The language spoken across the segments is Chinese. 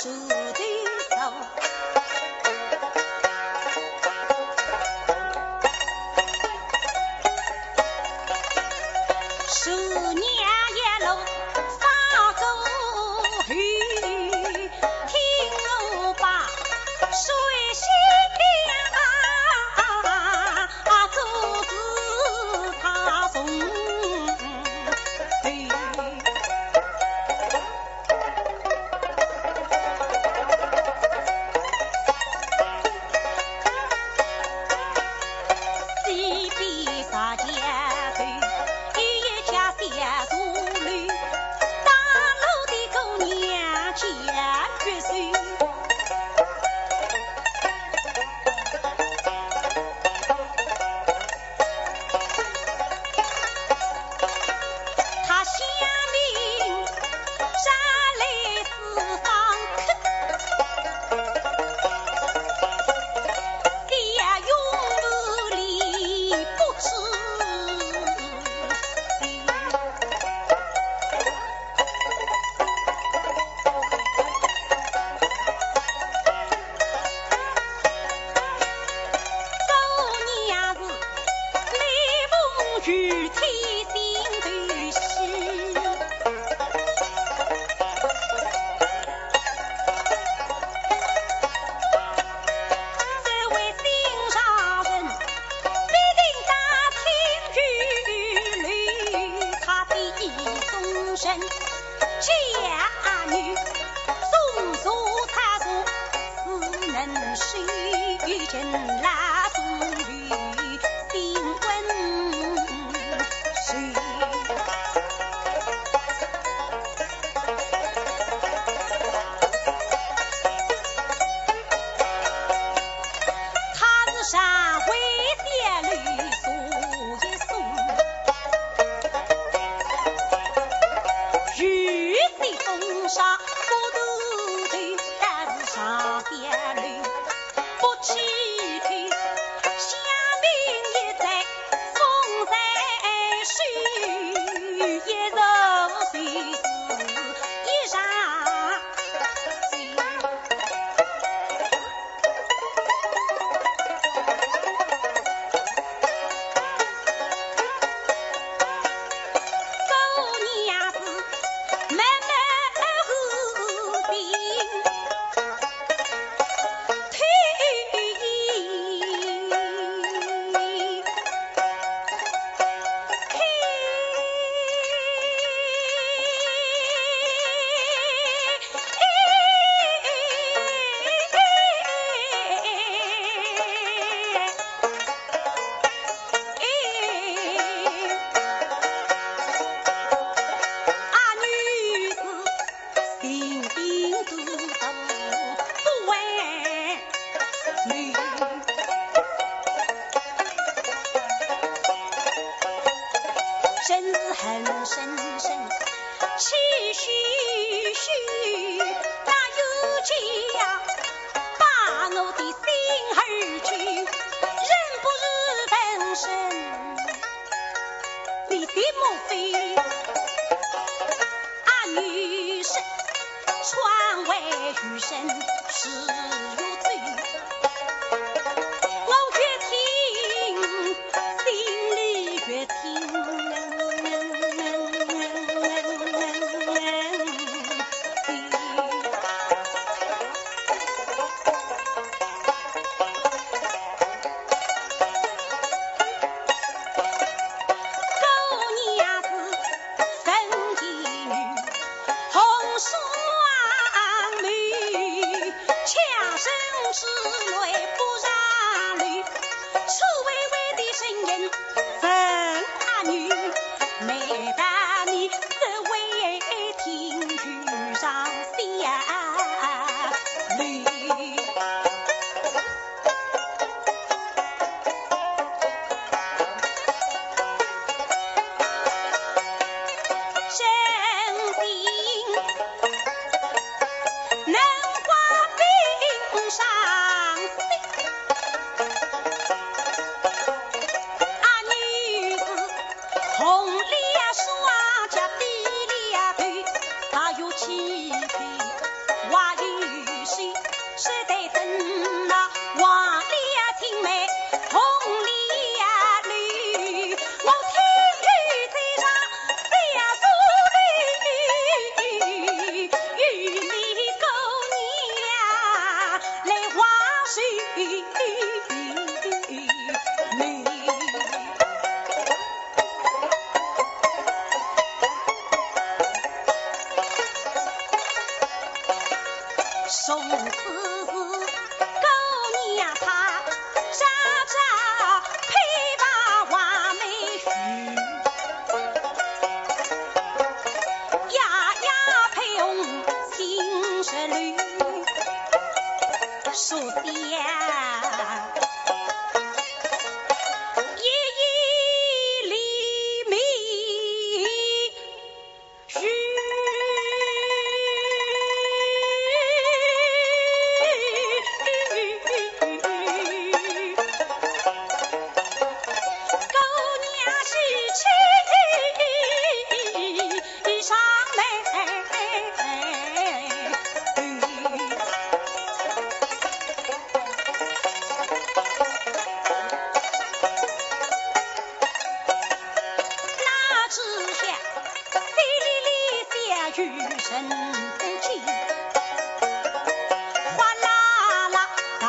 手对手。数年一路放狗鱼，听我把水西凉，做事他送。西边啥家头？一家三座楼，大楼的姑娘家月岁。他下命山来四方客，家永不离不知。如天心头事，这位心上人必定大听雨露，他的一终身家女松树他树，只能水尽拉中雨心温。他是山回仙侣诉一诉，玉碎风沙不渡头，但是上仙侣不起头，下命一在风在水，一柔碎丝一上。真是恨深深，气吁吁，那有家把我的心儿去，人不是本身，你的莫非女神传为余生是有罪，我越听心里越听。之泪不让泪，臭微微的声音问阿女，每当你只为听雨上下泪。生心能化冰上。是得分那王烈青梅红脸绿，我听雨在上下苏绿，与你狗娘来花水绿。从此狗娘她傻傻陪把娃妹婿，呀呀陪红青石绿，说的呀夜夜里没雨。雨声起，哗啦啦，大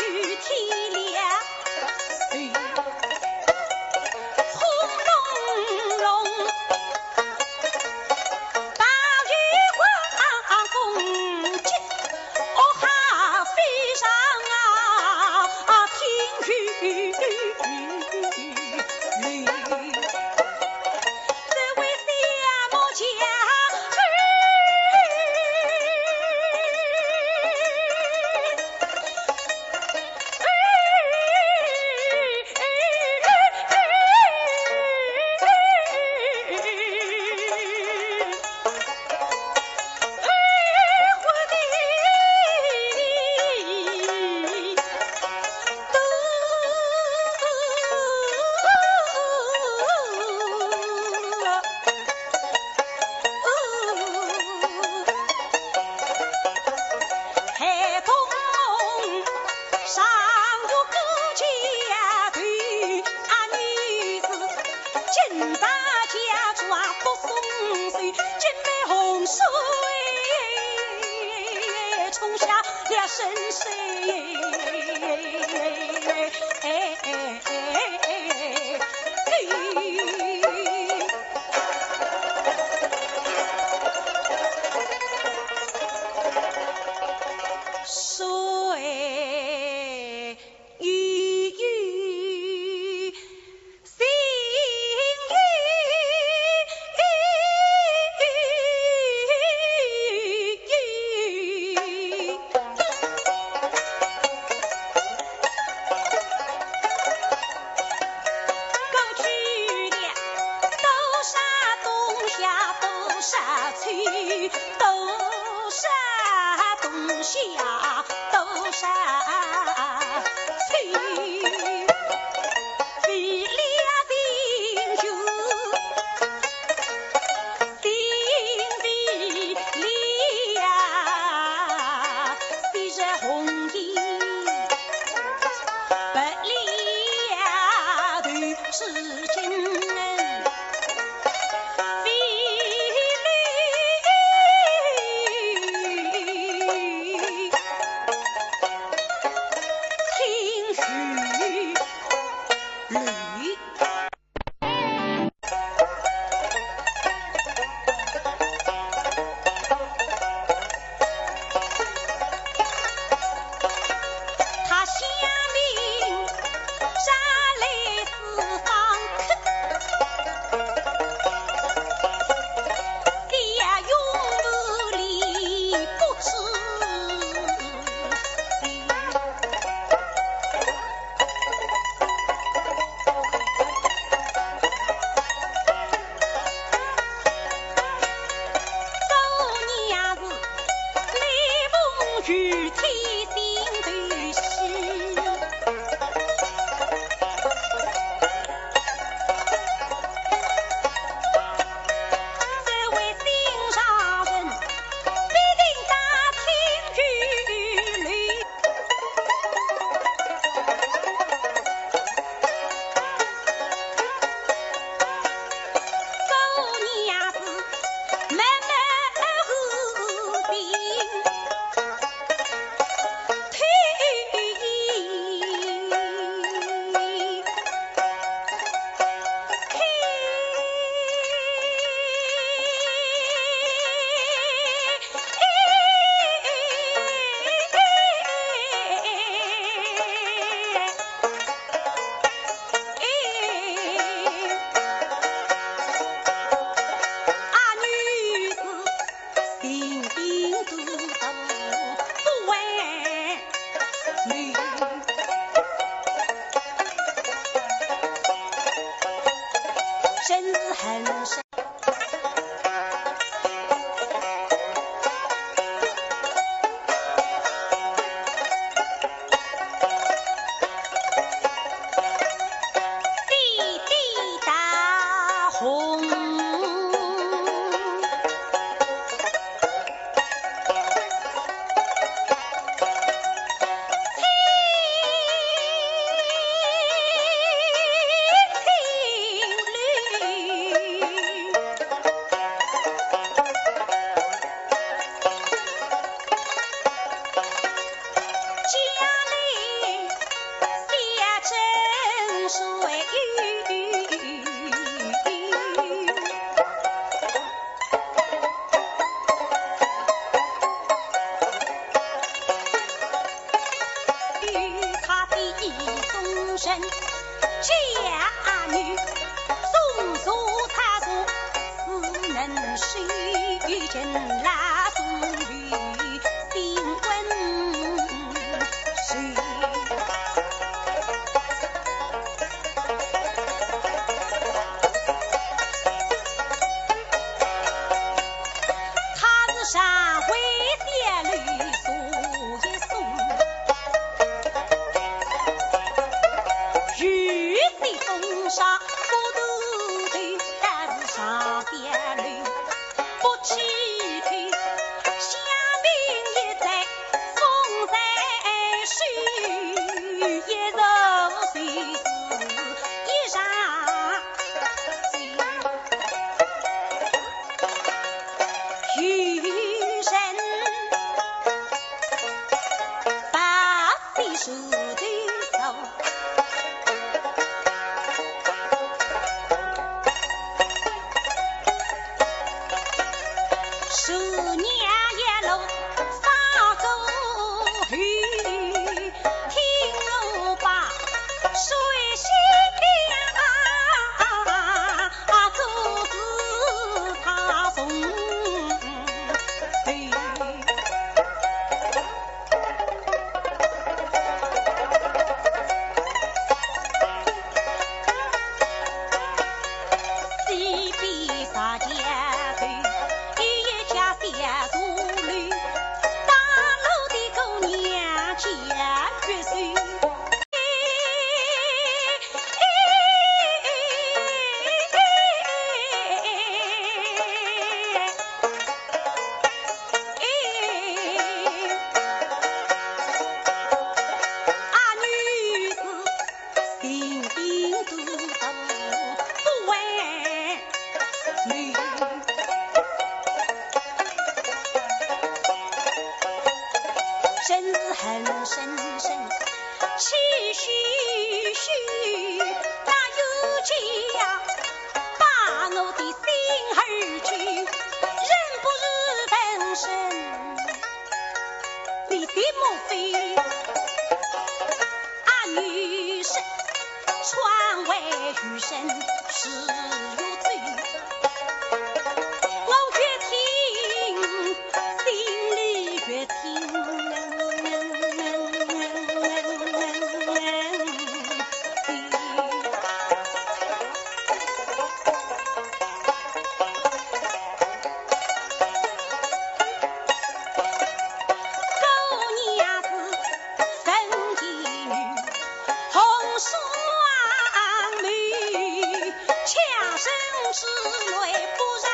雨天凉，轰隆隆，大雨刮风急，哦哈飞上听雨雷。这位三毛家深水都是东西呀，都是翠，飞俩冰球，冰冰里呀，飞着红衣，白里呀，都是金人。具体心头细，这位心上人必定打听雨雷。一终身。家女松树插树，只能水尽拉松雨，定温水。他是山会仙侣诉一送，玉碎风沙不斗头，但是上仙侣不气退。下命一在风在水，一柔碎丝一上碎。余生把岁数对手，数年一路放狗鱼，听我把水性啊，做事他送对。西边上家头，一家三座楼，大楼的姑娘家月岁。真是很深深气吁吁，那有气呀把我的心儿去，人不是本身，你的莫非女神窗外余生是有罪，我越听心里越听。是泪不让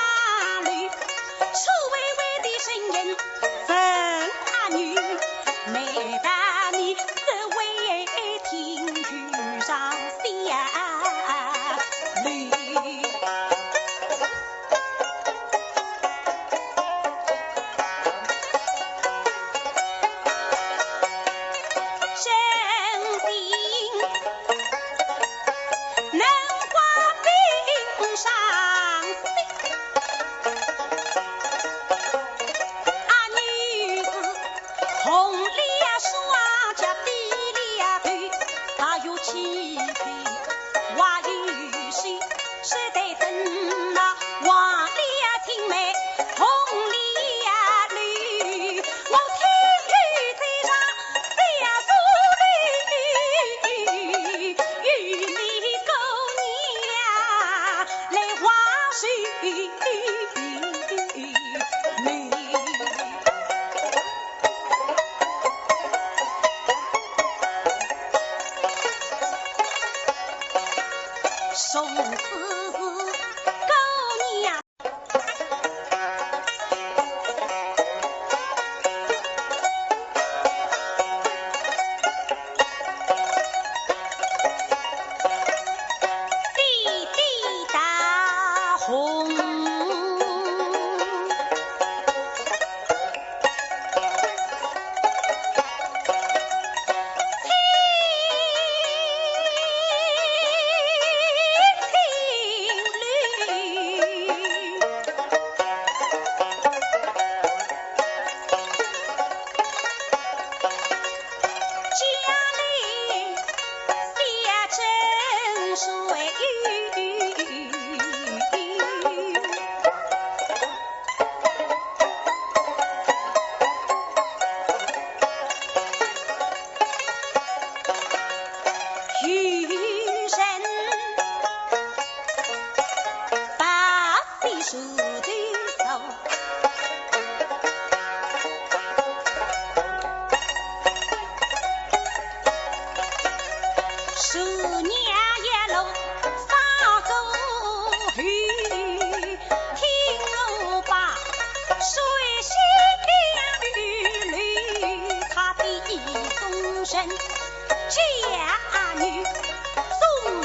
泪，臭微微的声音问阿女，每当你只为听雨上下泪。真心能化冰上。气配话语谁在等那望了青梅红了绿，我听雨在上下树绿，与你姑娘来话水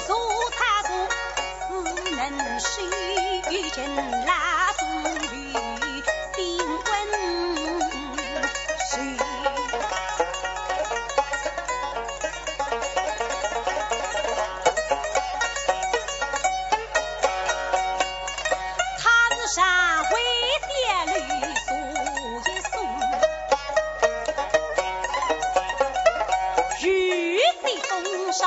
素他素只能虚真拉终于定温水。他日上为爹绿素一素，玉帝封杀